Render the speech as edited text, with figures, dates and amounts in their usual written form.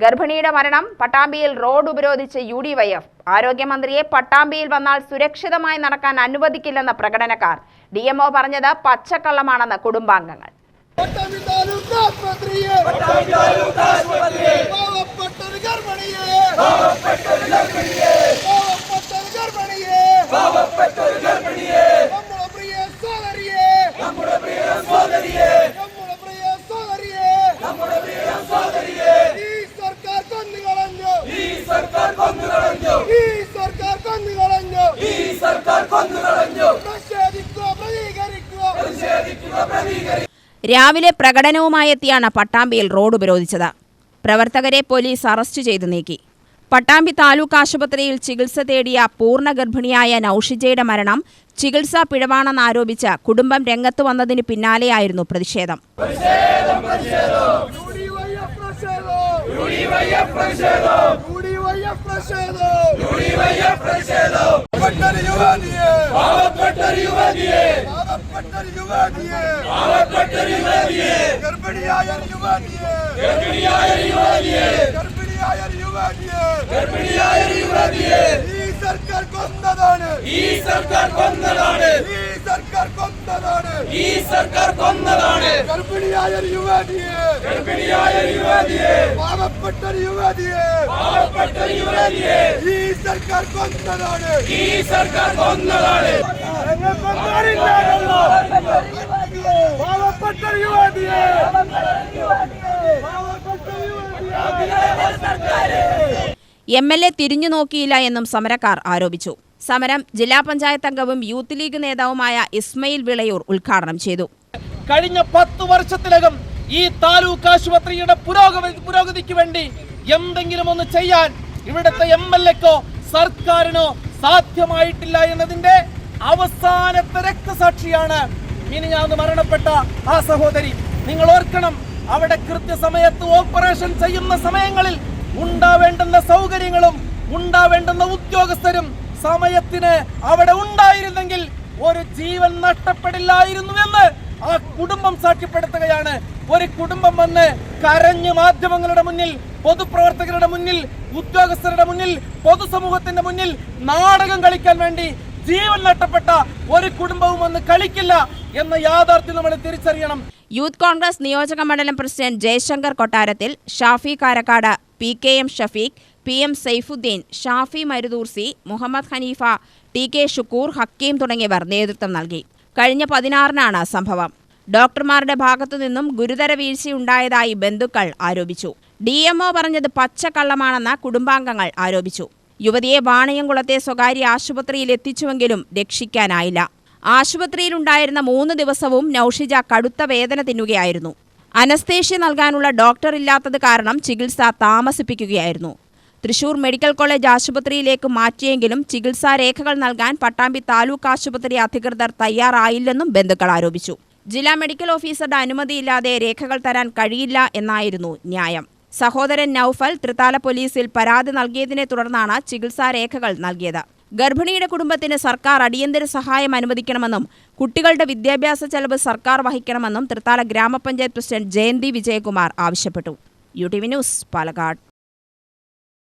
ഗർഭിണിയുടെ മരണം പട്ടാമ്പിയിൽ road ഉപരോധിച്ച് UDYF. ആരോഗ്യമന്ത്രിയെ പട്ടാമ്പിയിൽ വന്നാൽ സുരക്ഷിതമായി നടക്കാൻ അനുവദിക്കില്ലെന്ന പ്രകടനക്കാർ. DMO പറഞ്ഞത് പച്ചക്കള്ളമാണെന്ന് കുടുംബാംഗങ്ങൾ. രാവിലെ പ്രകടനവുമായി എത്തിയാണ് പട്ടാമ്പിയിൽ റോഡ് ഉപരോധിച്ചത്. പ്രവർത്തകരെ പോലീസ് അറസ്റ്റ് ചെയ്തു നീക്കി. പട്ടാമ്പി താലൂക്ക് ആശുപത്രിയിൽ ചികിത്സ തേടിയ പൂർണ്ണ ഗർഭിണിയായ നൌഷിജയുടെ മരണം ചികിത്സാ പിഴവാണെന്നാരോപിച്ച് കുടുംബം രംഗത്ത് വന്നതിന് പിന്നാലെയായിരുന്നു പ്രതിഷേധം. MLA തിരിഞ്ഞു നോക്കിയില്ല എന്നും സമരക്കാർ ആരോപിച്ചു. സമരം ജില്ലാ പഞ്ചായത്ത് അംഗവും യൂത്ത് ലീഗ് നേതാവുമായ ഇസ്മയിൽ വിളയൂർ ഉദ്ഘാടനം ചെയ്തു. കഴിഞ്ഞ 10 വർഷത്തിലകം ഈ താലൂക്ക് ആശുപത്രിയുടെ പുരോഗതിക്ക് വേണ്ടി എന്തെങ്കിലും ഒന്ന് ചെയ്യാൻ ഇവിടുത്തെ MLAക്കോ സർക്കാരിനോ സാധ്യമായിട്ടില്ല എന്നതിന്റെ അവസാനത്തെ രക്തസാക്ഷിയാണ് മിനിഞ്ഞാന്ന് മരണപ്പെട്ട ആ സഹോദരി. നിങ്ങൾ ഓർക്കണം, അവിടെ കൃത്യസമയത്ത് ഓപ്പറേഷൻ ചെയ്യുന്ന സമയങ്ങളിൽ ഉണ്ടാവേണ്ടുന്ന സൗകര്യങ്ങളും ഉണ്ടാവേണ്ടുന്ന ഉദ്യോഗസ്ഥരും സമയത്തിന് അവിടെ ഉണ്ടായിരുന്നെങ്കിൽ ഒരു ജീവൻ നഷ്ടപ്പെടില്ലായിരുന്നുവെന്ന് ആ കുടുംബം സാക്ഷ്യപ്പെടുത്തുകയാണ്. ഒരു കുടുംബം വന്ന് കരഞ്ഞ് മാധ്യമങ്ങളുടെ മുന്നിൽ, പൊതുപ്രവർത്തകരുടെ മുന്നിൽ, ഉദ്യോഗസ്ഥരുടെ മുന്നിൽ, പൊതുസമൂഹത്തിന്റെ മുന്നിൽ നാടകം കളിക്കാൻ വേണ്ടി ജീവൻ നഷ്ടപ്പെട്ട ഒരു കുടുംബവും വന്ന് കളിക്കില്ല എന്ന യാഥാർത്ഥ്യം നമ്മൾ തിരിച്ചറിയണം. യൂത്ത് കോൺഗ്രസ് നിയോജക മണ്ഡലം പ്രസിഡന്റ് ജയശങ്കർ കൊട്ടാരത്തിൽ, Shafi Karakkad, PKM Shafeeq, PM Saifuddin, Shafi മരുദൂർസി, Muhammad Haneefa, TK Shukkur, Hakeem തുടങ്ങിയവർ നേതൃത്വം നൽകി. കഴിഞ്ഞ 16-നാണ് സംഭവം. ഡോക്ടർമാരുടെ ഭാഗത്തുനിന്നും ഗുരുതര വീഴ്ചയുണ്ടായതായി ബന്ധുക്കൾ ആരോപിച്ചു. DMO പറഞ്ഞത് പച്ചക്കള്ളമാണെന്ന് കുടുംബാംഗങ്ങൾ ആരോപിച്ചു. യുവതിയെ വാണിയംകുളത്തെ സ്വകാര്യ ആശുപത്രിയിൽ എത്തിച്ചുവെങ്കിലും രക്ഷിക്കാനായില്ല. ആശുപത്രിയിലുണ്ടായിരുന്ന 3 ദിവസവും നൌഷിജ കടുത്ത വേദന തിന്നുകയായിരുന്നു. അനസ്തേഷ്യ നൽകാനുള്ള ഡോക്ടർ ഇല്ലാത്തത് കാരണം ചികിത്സ താമസിപ്പിക്കുകയായിരുന്നു. തൃശൂർ മെഡിക്കൽ കോളേജ് ആശുപത്രിയിലേക്ക് മാറ്റിയെങ്കിലും ചികിത്സാ രേഖകൾ നൽകാൻ പട്ടാമ്പി താലൂക്ക് ആശുപത്രി അധികൃതർ തയ്യാറായില്ലെന്നും ബന്ധുക്കൾ ആരോപിച്ചു. ജില്ലാ മെഡിക്കൽ ഓഫീസറുടെ അനുമതിയില്ലാതെ രേഖകൾ തരാൻ കഴിയില്ല എന്നായിരുന്നു ന്യായം. സഹോദരൻ നൌഫൽ തൃത്താല പോലീസിൽ പരാതി നൽകിയതിനെ തുടർന്നാണ് ചികിത്സാ രേഖകൾ നൽകിയത്. ഗർഭിണിയുടെ കുടുംബത്തിന് സർക്കാർ അടിയന്തര സഹായം അനുവദിക്കണമെന്നും കുട്ടികളുടെ വിദ്യാഭ്യാസ ചെലവ് സർക്കാർ വഹിക്കണമെന്നും തൃത്താല ഗ്രാമപഞ്ചായത്ത് പ്രസിഡന്റ് ജയന്തി വിജയകുമാർ ആവശ്യപ്പെട്ടു. UTV news, Palakkad.